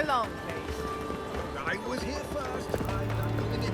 along, please. I was here first. I'm not going in.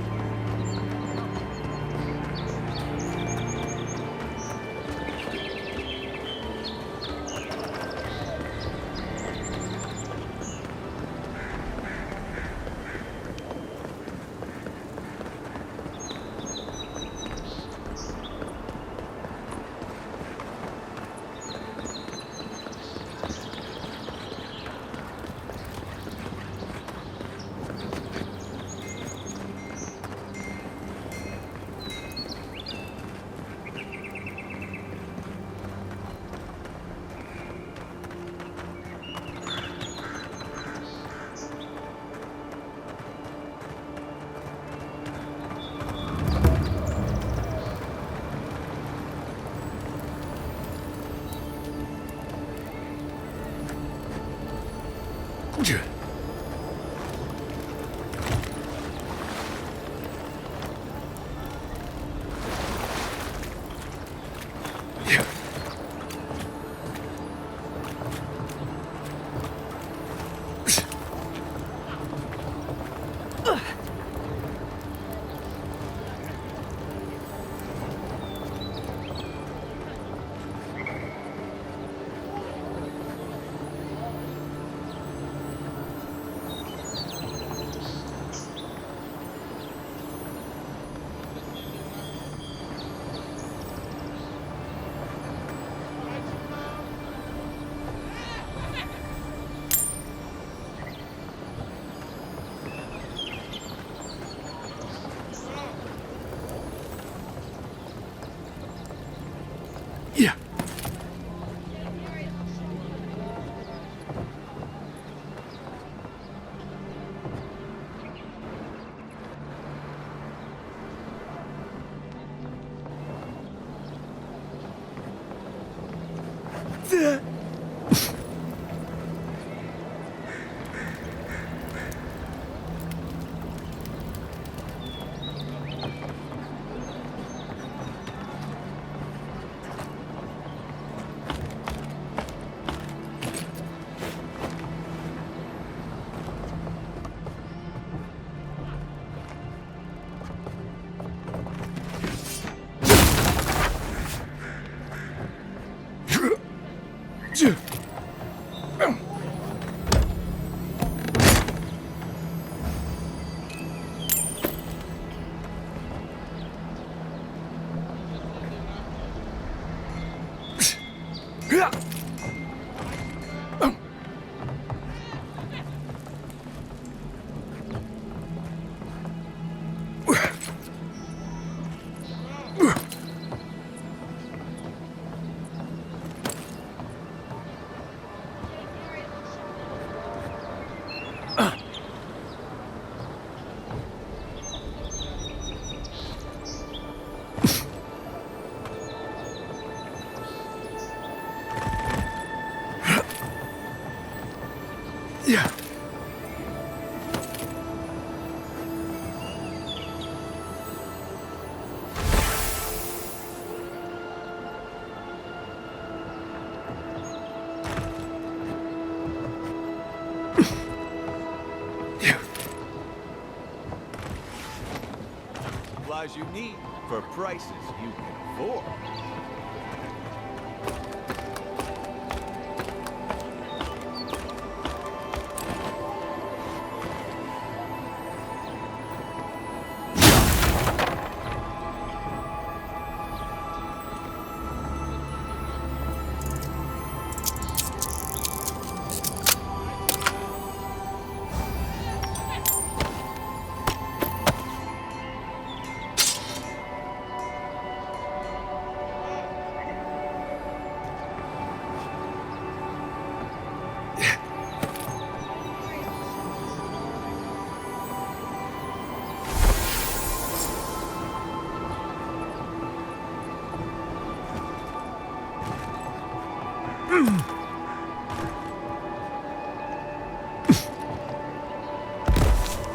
Supplies you need for prices you can afford.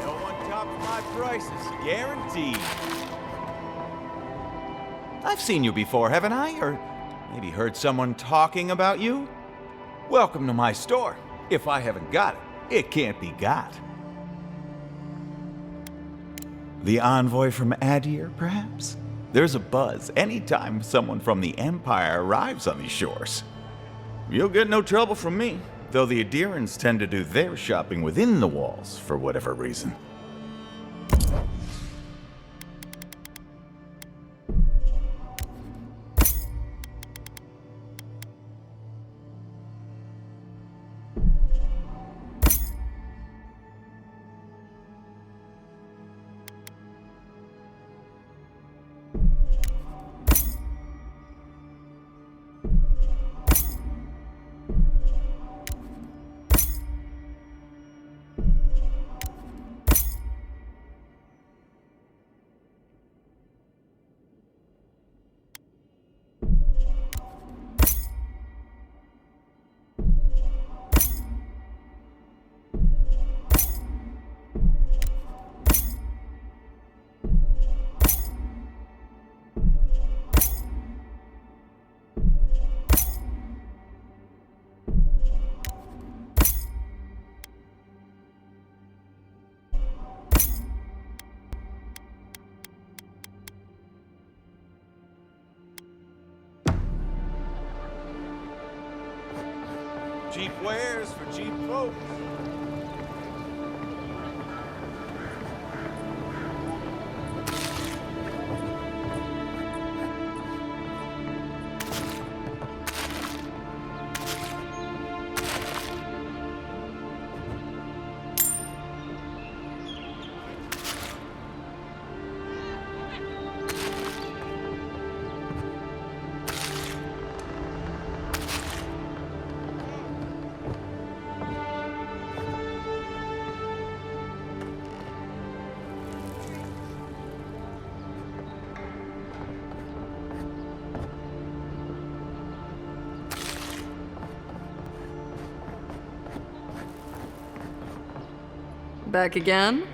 No one tops my prices, guaranteed. I've seen you before, haven't I? Or maybe heard someone talking about you? Welcome to my store, if I haven't got it. it can't be got. The envoy from Aedyr, perhaps? There's a buzz anytime someone from the Empire arrives on these shores. You'll get no trouble from me, though the Aedyrans tend to do their shopping within the walls for whatever reason. Cheap wares for cheap folks. Back again?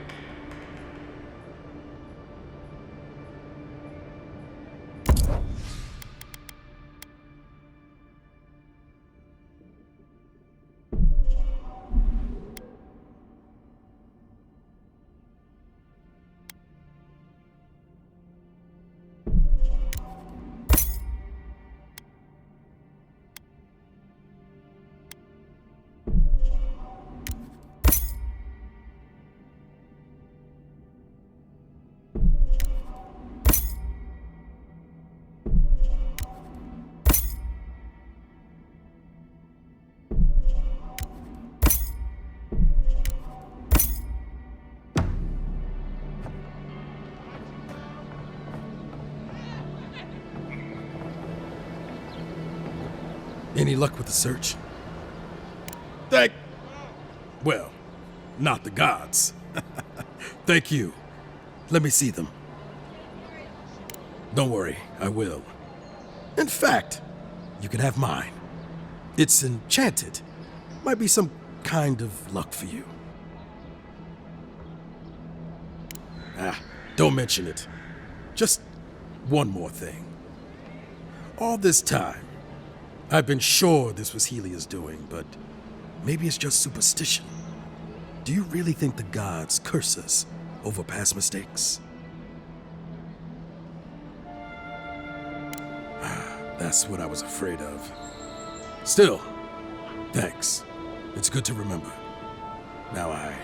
Any luck with the search? Well, not the gods. Thank you. Let me see them. Don't worry, I will. In fact, you can have mine. It's enchanted. Might be some kind of luck for you. Don't mention it. Just one more thing. All this time, I've been sure this was Helia's doing, but maybe it's just superstition. Do you really think the gods curse us over past mistakes? That's what I was afraid of. Still, thanks. It's good to remember. Now I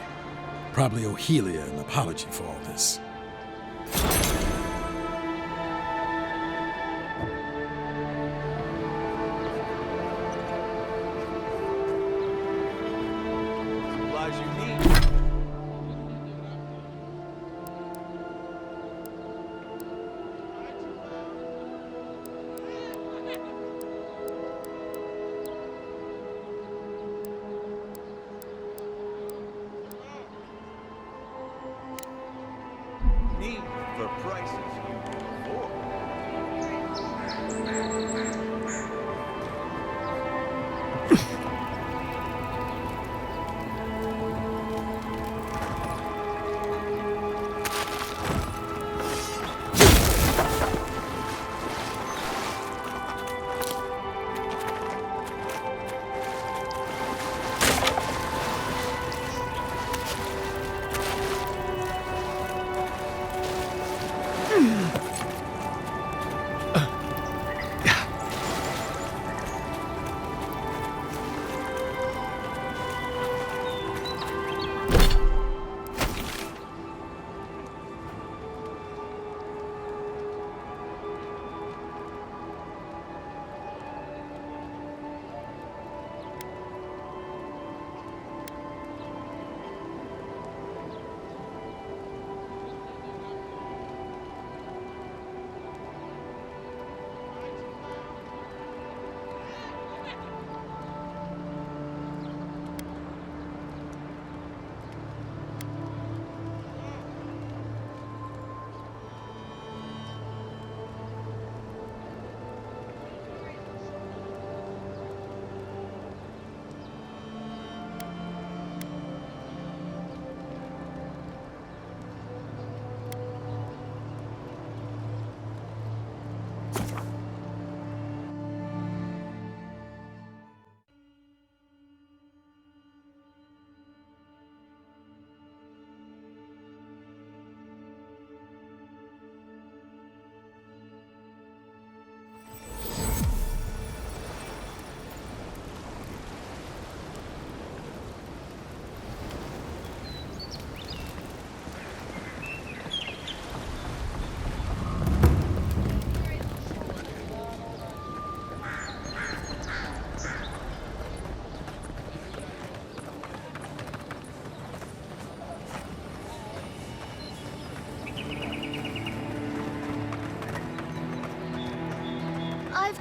probably owe Helia an apology for all this. Supplies you need. Need for prices you can afford.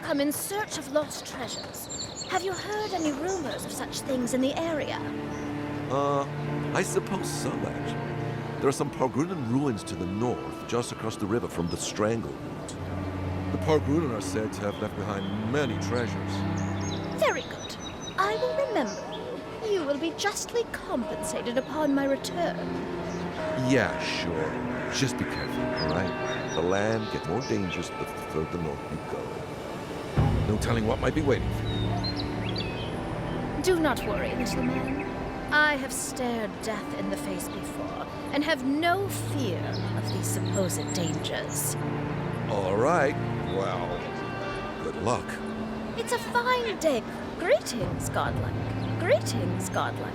come in search of lost treasures. Have you heard any rumors of such things in the area? I suppose so, actually. There are some Pargrunan ruins to the north, just across the river from the Strangle route. The Pargrunan are said to have left behind many treasures. Very good. I will remember you. You will be justly compensated upon my return. Yeah, sure. Just be careful, all right? The land gets more dangerous the further north you go. No telling what might be waiting for you. Do not worry, little man. I have stared death in the face before, and have no fear of these supposed dangers. All right. Well, good luck. It's a fine day. Greetings, godlike. Greetings, godlike.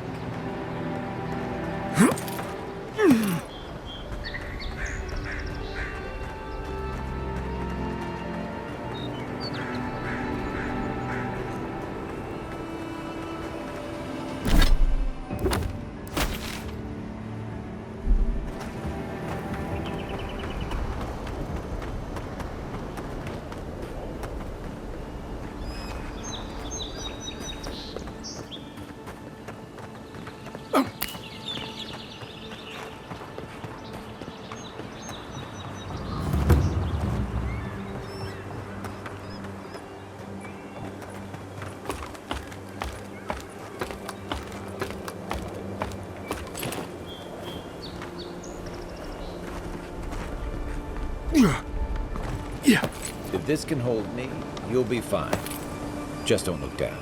If this can hold me, you'll be fine. Just don't look down.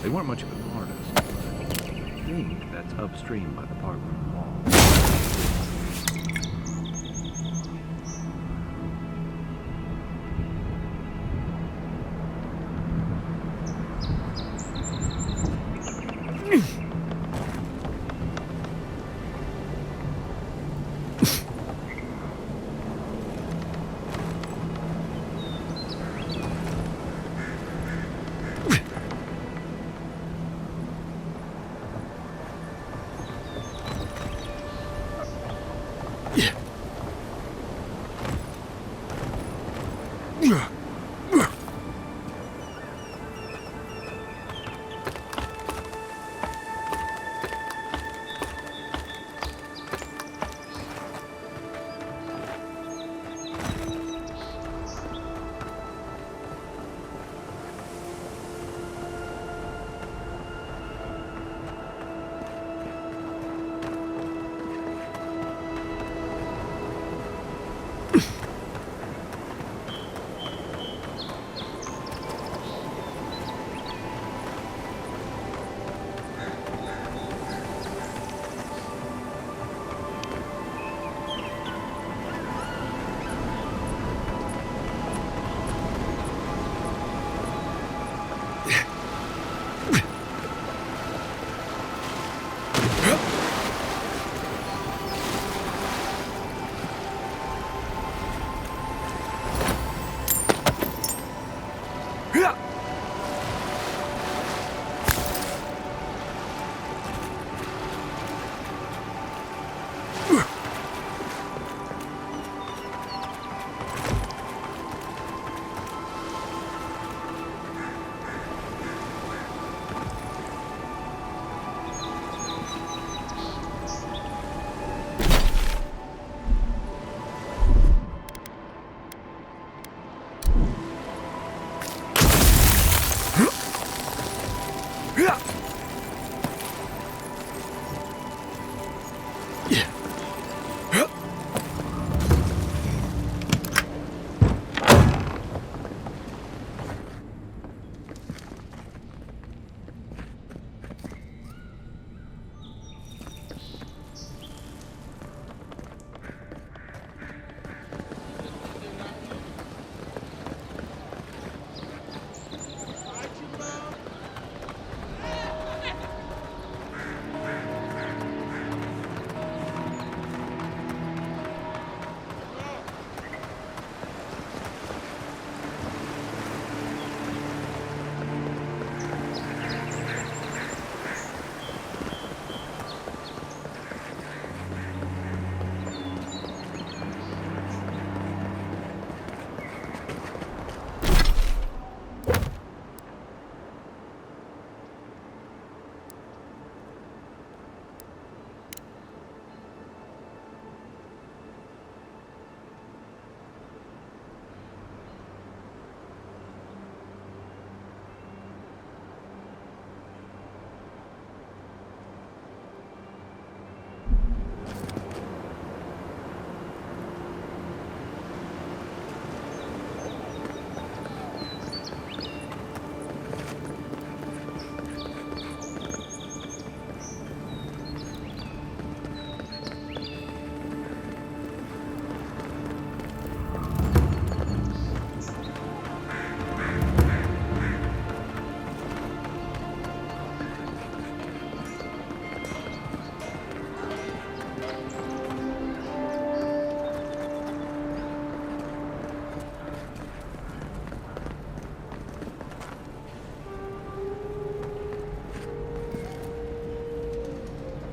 They weren't much of an artist, but I think that's upstream by the park room wall.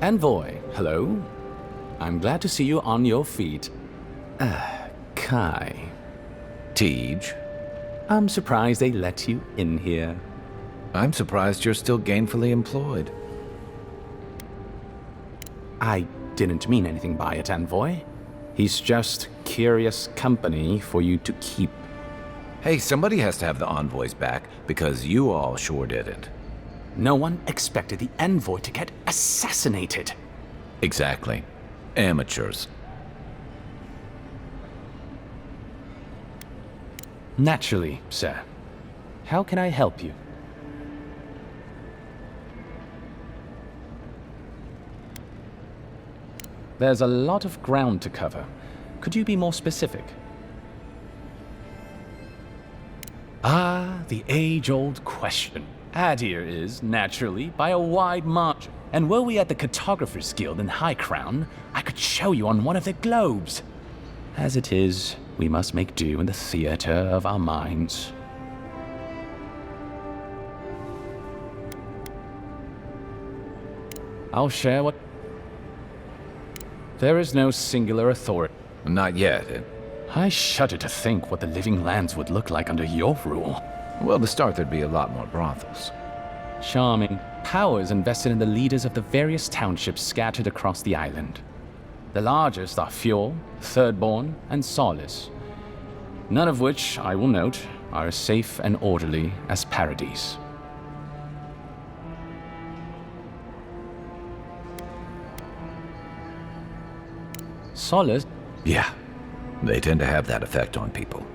Envoy, hello. I'm glad to see you on your feet. Kai. Tej. I'm surprised they let you in here. I'm surprised you're still gainfully employed. I didn't mean anything by it, Envoy. He's just curious company for you to keep. Hey, somebody has to have the envoys back, because you all sure didn't. No one expected the Envoy to get assassinated. Exactly. Amateurs. Naturally, sir. How can I help you? There's a lot of ground to cover. Could you be more specific? Ah, the age-old question. Aedyr is, naturally, by a wide margin. And were we at the Cartographers Guild in High Crown, I could show you on one of their globes. As it is, we must make do in the theater of our minds. I'll share what... There is no singular authority. Not yet. I shudder to think what the living lands would look like under your rule. Well, to start, there'd be a lot more brothels. Charming. Powers invested in the leaders of the various townships scattered across the island. The largest are Fjord, Thirdborn, and Solace. None of which, I will note, are as safe and orderly as Paradise. Solace? Yeah, they tend to have that effect on people.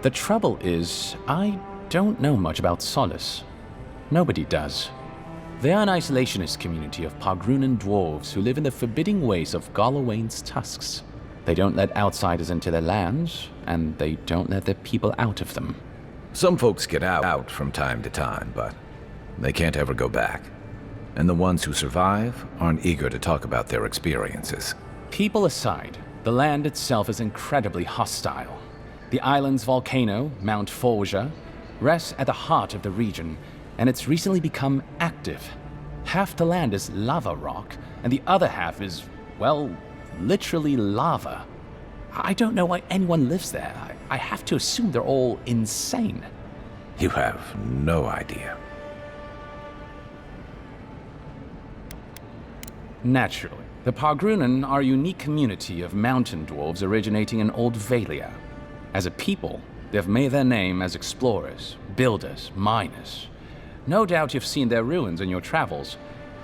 The trouble is, I don't know much about Solace. Nobody does. They are an isolationist community of Pargrunan dwarves who live in the forbidding ways of Galawain's tusks. They don't let outsiders into their lands, and they don't let their people out of them. Some folks get out from time to time, but they can't ever go back. And the ones who survive aren't eager to talk about their experiences. People aside, the land itself is incredibly hostile. The island's volcano, Mount Forja, rests at the heart of the region, and it's recently become active. Half the land is lava rock, and the other half is, well, literally lava. I don't know why anyone lives there. I have to assume they're all insane. You have no idea. Naturally. The Pargrunan are a unique community of mountain dwarves originating in Old Valia. As a people, they've made their name as explorers, builders, miners. No doubt you've seen their ruins in your travels,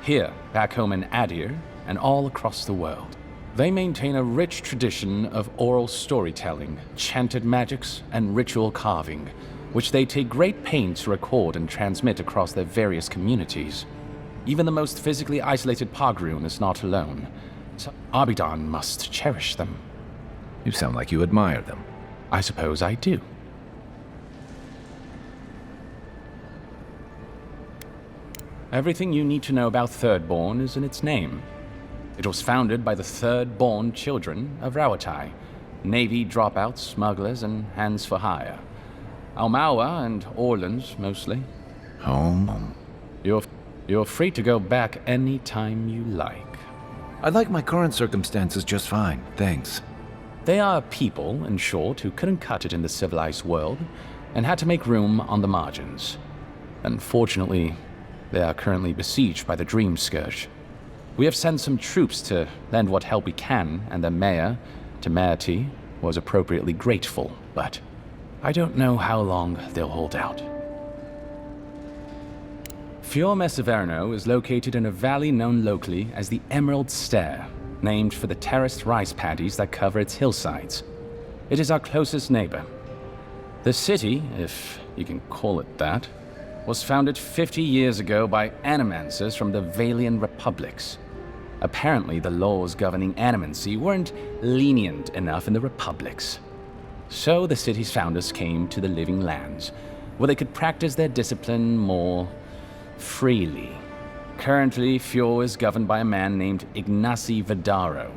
here, back home in Aedyr, and all across the world. They maintain a rich tradition of oral storytelling, chanted magics, and ritual carving, which they take great pains to record and transmit across their various communities. Even the most physically isolated Pargrun is not alone, so Abidan must cherish them. You sound like you admire them. I suppose I do. Everything you need to know about Thirdborn is in its name. It was founded by the third-born children of Rawatai, Navy dropouts, smugglers, and hands for hire. Almawa and Orleans, mostly. Home. You're free to go back any time you like. I like my current circumstances just fine, thanks. They are a people, in short, who couldn't cut it in the civilized world and had to make room on the margins. Unfortunately, they are currently besieged by the Dream Scourge. We have sent some troops to lend what help we can, and the mayor, Temerity, was appropriately grateful, but I don't know how long they'll hold out. Fior Messaverno is located in a valley known locally as the Emerald Stair, named for the terraced rice paddies that cover its hillsides. It is our closest neighbor. The city, if you can call it that, was founded 50 years ago by animancers from the Valian Republics. Apparently, the laws governing animancy weren't lenient enough in the Republics. So the city's founders came to the Living Lands, where they could practice their discipline more freely. Currently, Fior is governed by a man named Ignacy Vidaro.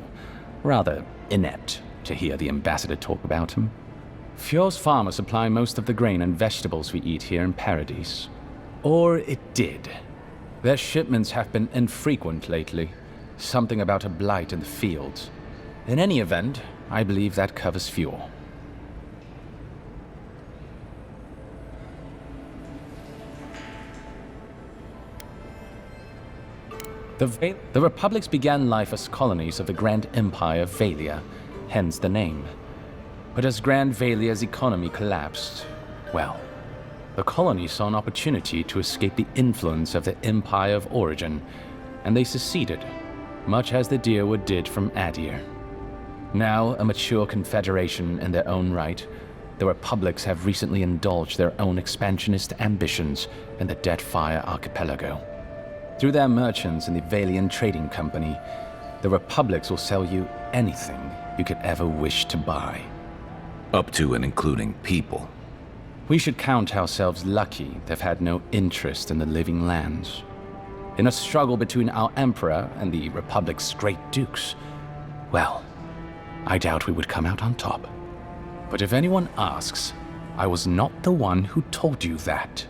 Rather inept to hear the ambassador talk about him. Fior's farmers supply most of the grain and vegetables we eat here in Paradise. Or it did. Their shipments have been infrequent lately. Something about a blight in the fields. In any event, I believe that covers Fior. The republics began life as colonies of the Grand Empire of Valia, hence the name. But as Grand Valia's economy collapsed, well, the colonies saw an opportunity to escape the influence of the Empire of Origin, and they seceded, much as the Deerwood did from Aedyr. Now a mature confederation in their own right, the republics have recently indulged their own expansionist ambitions in the Deadfire Archipelago. Through their merchants in the Valian Trading Company, the republics will sell you anything you could ever wish to buy. Up to and including people. We should count ourselves lucky they've had no interest in the Living Lands. In a struggle between our Emperor and the Republic's great dukes, well, I doubt we would come out on top. But if anyone asks, I was not the one who told you that.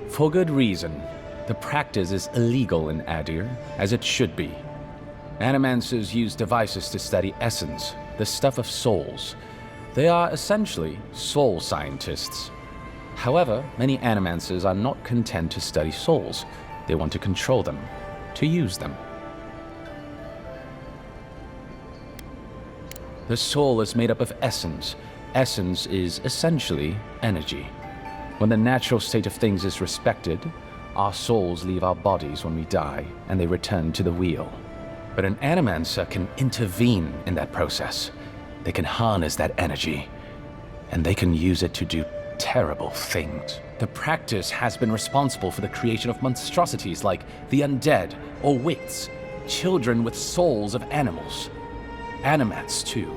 For good reason. The practice is illegal in Aedyr, as it should be. Animancers use devices to study essence, the stuff of souls. They are essentially soul scientists. However, many animancers are not content to study souls. They want to control them, to use them. The soul is made up of essence. Essence is essentially energy. When the natural state of things is respected, our souls leave our bodies when we die, and they return to the wheel. But an animancer can intervene in that process. They can harness that energy. and they can use it to do terrible things. The practice has been responsible for the creation of monstrosities like the undead or wits, children with souls of animals. Animats, too.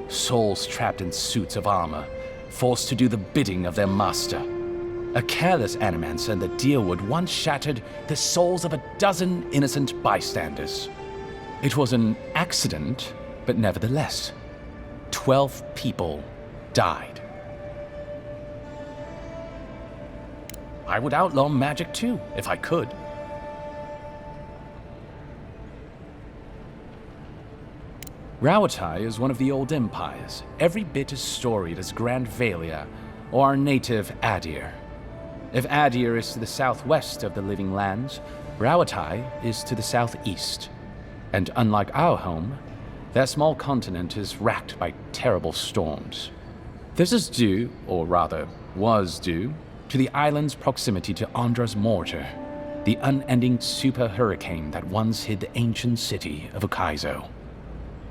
Souls trapped in suits of armor, forced to do the bidding of their master. A careless animancer in the Deerwood once shattered the souls of 12 innocent bystanders. It was an accident, but nevertheless, 12 people died. I would outlaw magic too, if I could. Rauatai is one of the old empires, every bit as storied as Grand Valia or our native Aedyr. If Aedyr is to the southwest of the Living Lands, Rauatai is to the southeast. And unlike our home, their small continent is racked by terrible storms. This is due, or rather, was due, to the island's proximity to Andra's mortar, the unending super hurricane that once hid the ancient city of Ukaizo.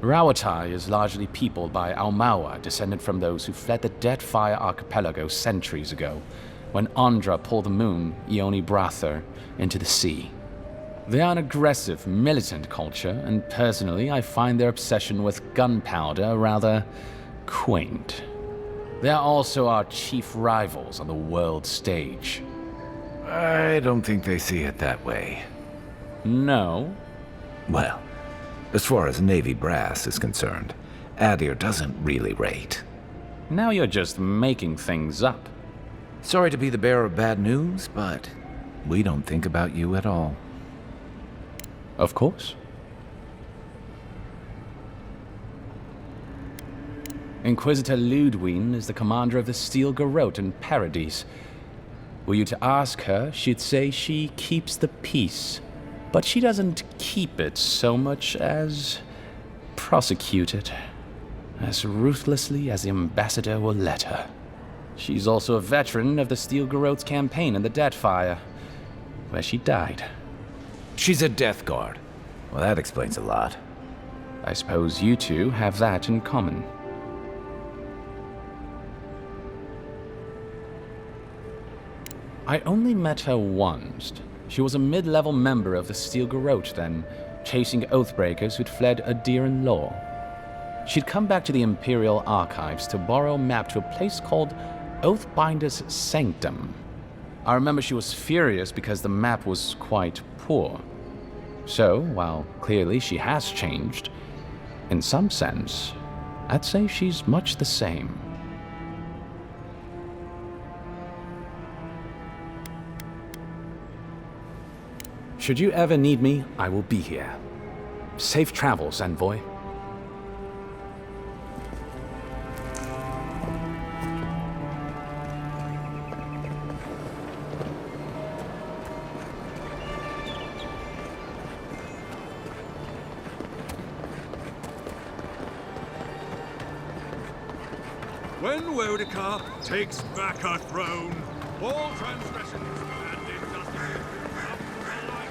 Rauatai is largely peopled by Aumaua, descended from those who fled the Deadfire Archipelago centuries ago, when Andra pulled the moon, Ioni Brather, into the sea. They are an aggressive, militant culture, and personally I find their obsession with gunpowder rather quaint. They are also our chief rivals on the world stage. I don't think they see it that way. No? Well, as far as Navy brass is concerned, Aedyr doesn't really rate. Now you're just making things up. Sorry to be the bearer of bad news, but we don't think about you at all. Of course. Inquisitor Ludwine is the commander of the Steel Garrote in Paradise. Were you to ask her, she'd say she keeps the peace. But she doesn't keep it so much as prosecute it. As ruthlessly as the ambassador will let her. She's also a veteran of the Steel Garrote's campaign in the Deadfire, where she died. She's a Death Guard. Well, that explains a lot. I suppose you two have that in common. I only met her once. She was a mid-level member of the Steel Garrote then, chasing Oathbreakers who'd fled Aedyr law. She'd come back to the Imperial Archives to borrow a map to a place called Oathbinder's Sanctum. I remember she was furious because the map was quite poor. So, while clearly she has changed, in some sense, I'd say she's much the same. Should you ever need me, I will be here. Safe travels, envoy. When Wodakar takes back her throne, all transgressions and injustices come to light.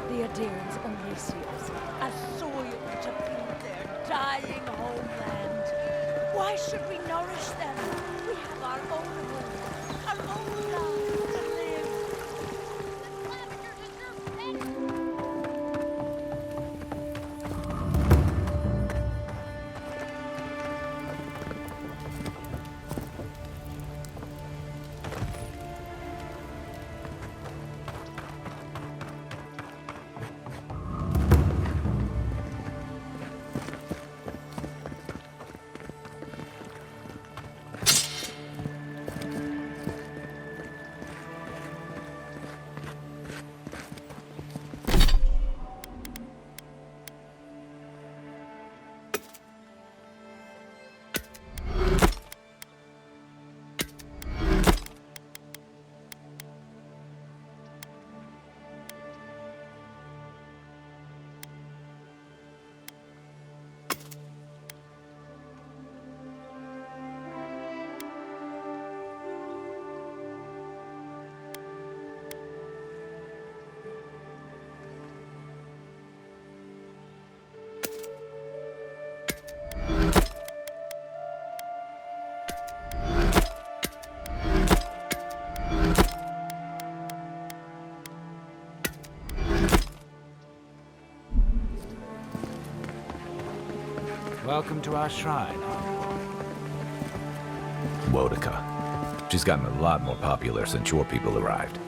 The Aedyrans only see us as soil to feed their dying homeland. Why should we nourish them? We have our own home, our own lives to live. The scavengers deserve vengeance. Welcome to our shrine. Wodika. She's gotten a lot more popular since your people arrived.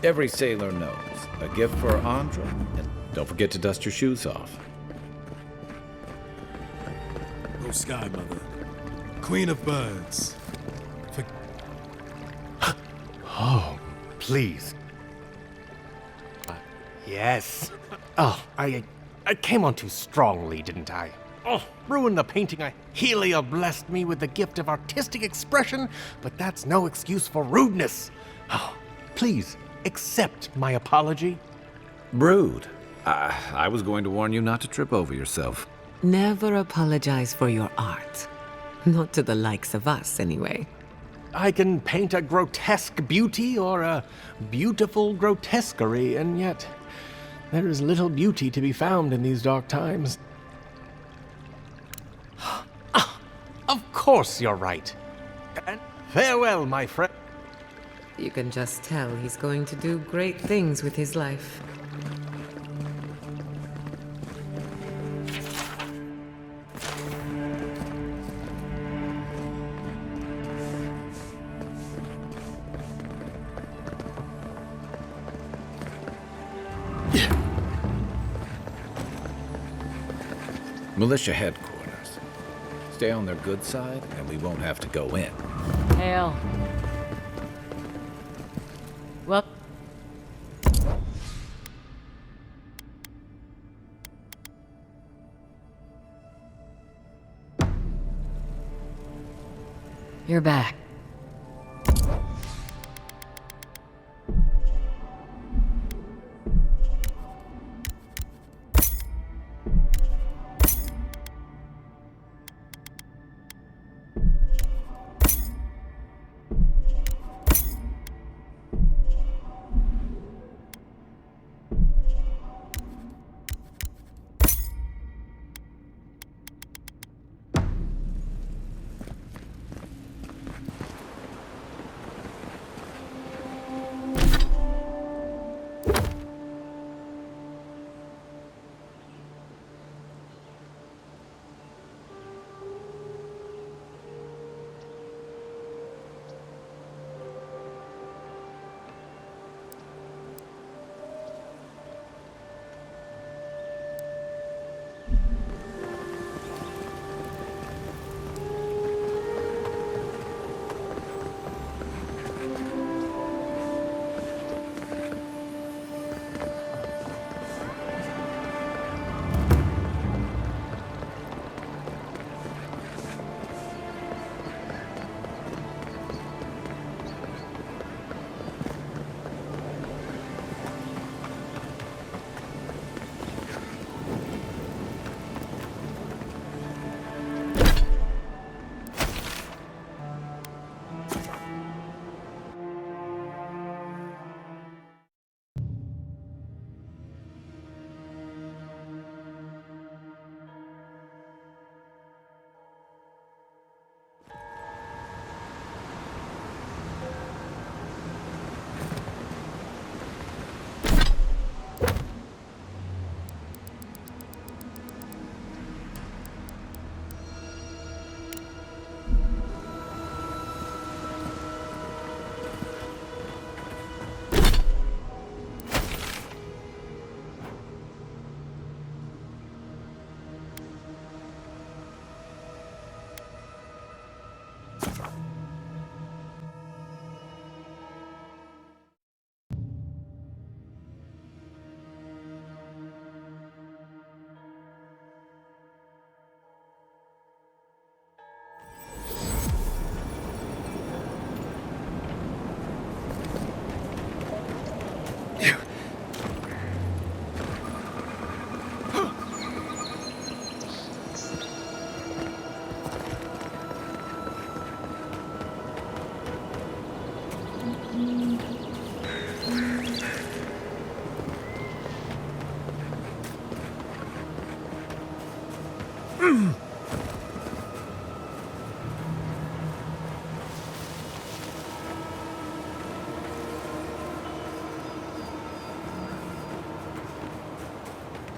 Every sailor knows. A gift for Andra, and don't forget to dust your shoes off. Oh, Sky Mother, Queen of Birds. Oh, please. Yes. Oh, I came on too strongly, didn't I? Oh, ruined the painting. Helia blessed me with the gift of artistic expression, but that's no excuse for rudeness. Oh, please, accept my apology. Brood. I was going to warn you not to trip over yourself. Never apologize for your art. Not to the likes of us, anyway. I can paint a grotesque beauty or a beautiful grotesquerie, and yet there is little beauty to be found in these dark times. Of course you're right. And farewell, my friend. You can just tell he's going to do great things with his life. Militia headquarters. Stay on their good side, and we won't have to go in. Hail. Well. You're back.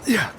Yeah.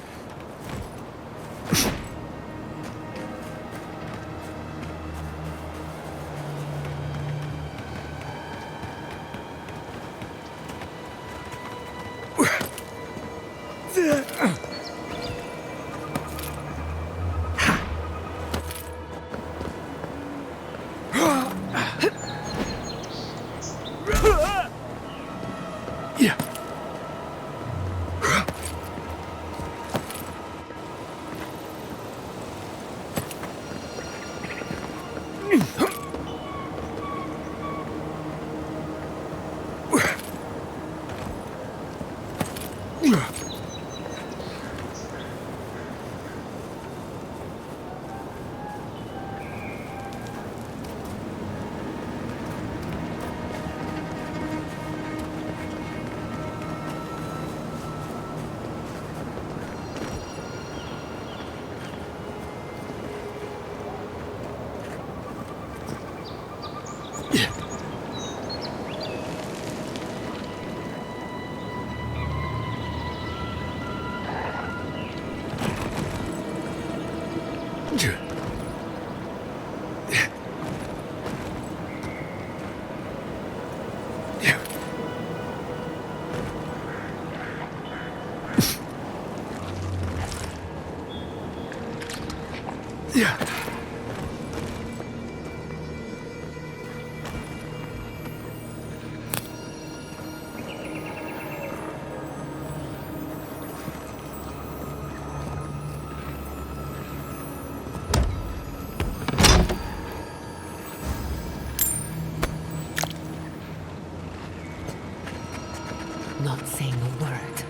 Not saying a word.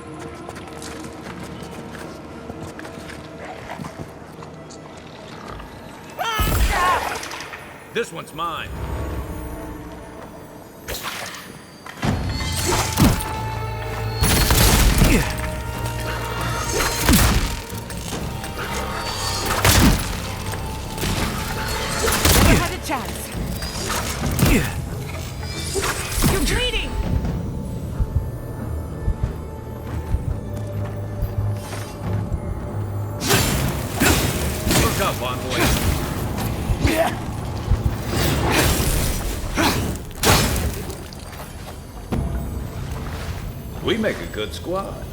This one's mine. Never had a chance. You're bleeding! Look up, envoy. We make a good squad.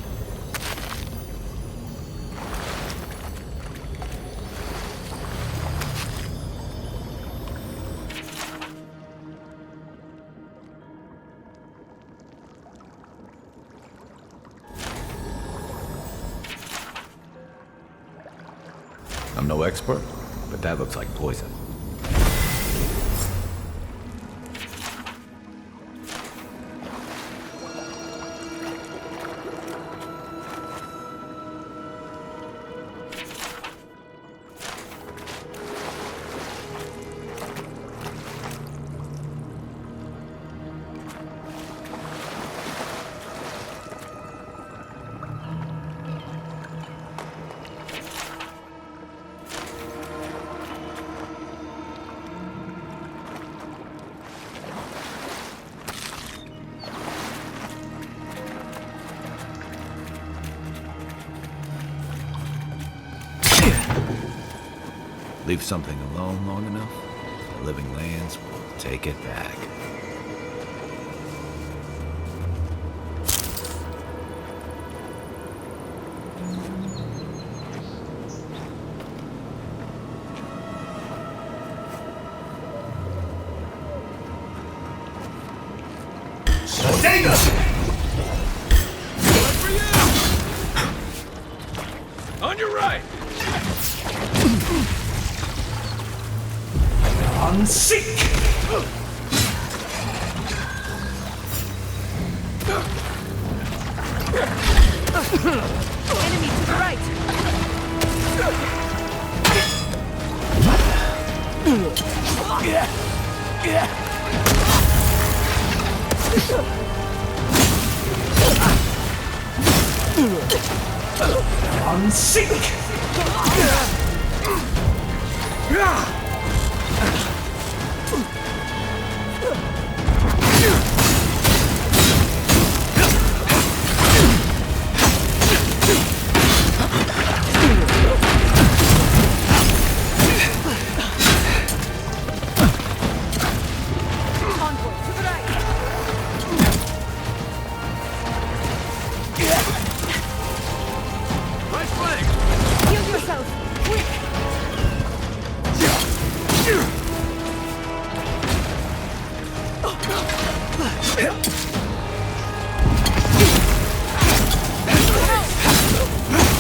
I'm no expert, but that looks like poison. Leave something alone long enough, the living lands will take it back. On your right! Unseek! Enemy to the right! Unseek!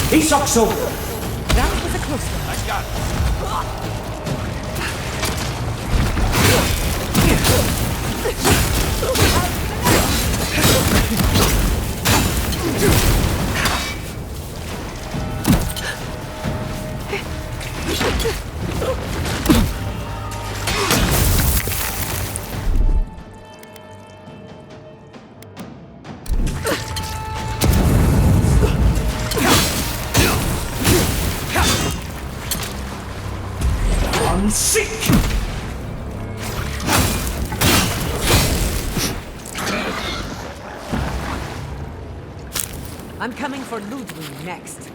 Isokso! That was a close one. I got it. Unseek! I'm coming for Ludwig next.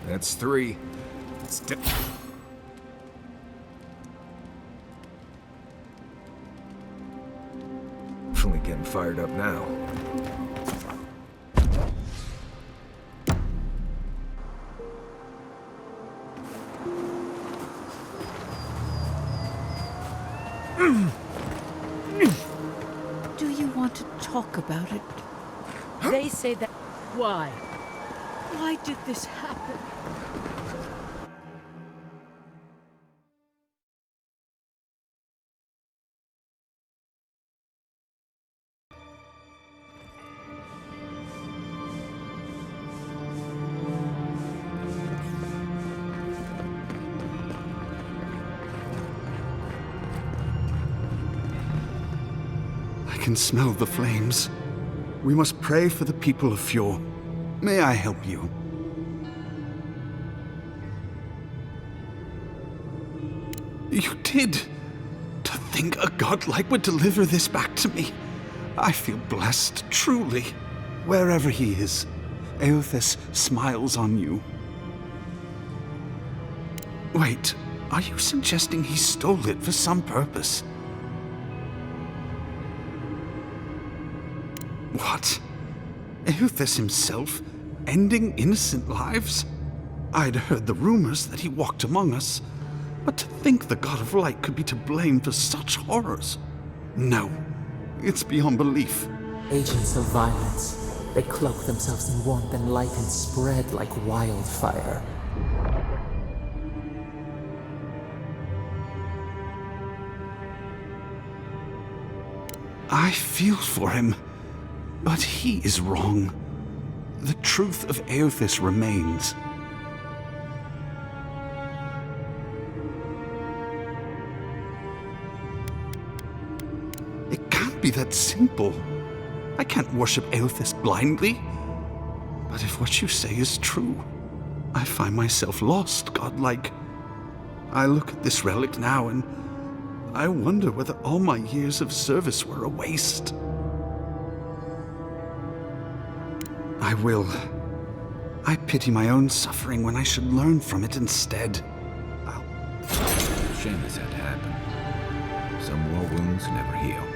That's 3. Definitely getting fired up now. Do you want to talk about it? They say that... Why? Why did this happen? I can smell the flames. We must pray for the people of Fjord. May I help you? You did! To think a godlike would deliver this back to me. I feel blessed, truly. Wherever he is, Eothas smiles on you. Wait, are you suggesting he stole it for some purpose? What? Eothas himself, ending innocent lives? I'd heard the rumors that he walked among us, but to think the God of Light could be to blame for such horrors? No, it's beyond belief. Agents of violence. They cloak themselves in warmth and light and spread like wildfire. I feel for him, but he is wrong. The truth of Eothas remains. It can't be that simple. I can't worship Eothas blindly. But if what you say is true, I find myself lost, godlike. I look at this relic now and I wonder whether all my years of service were a waste. I will. I pity my own suffering when I should learn from it instead. Shame this had to happen. Some war wounds never heal.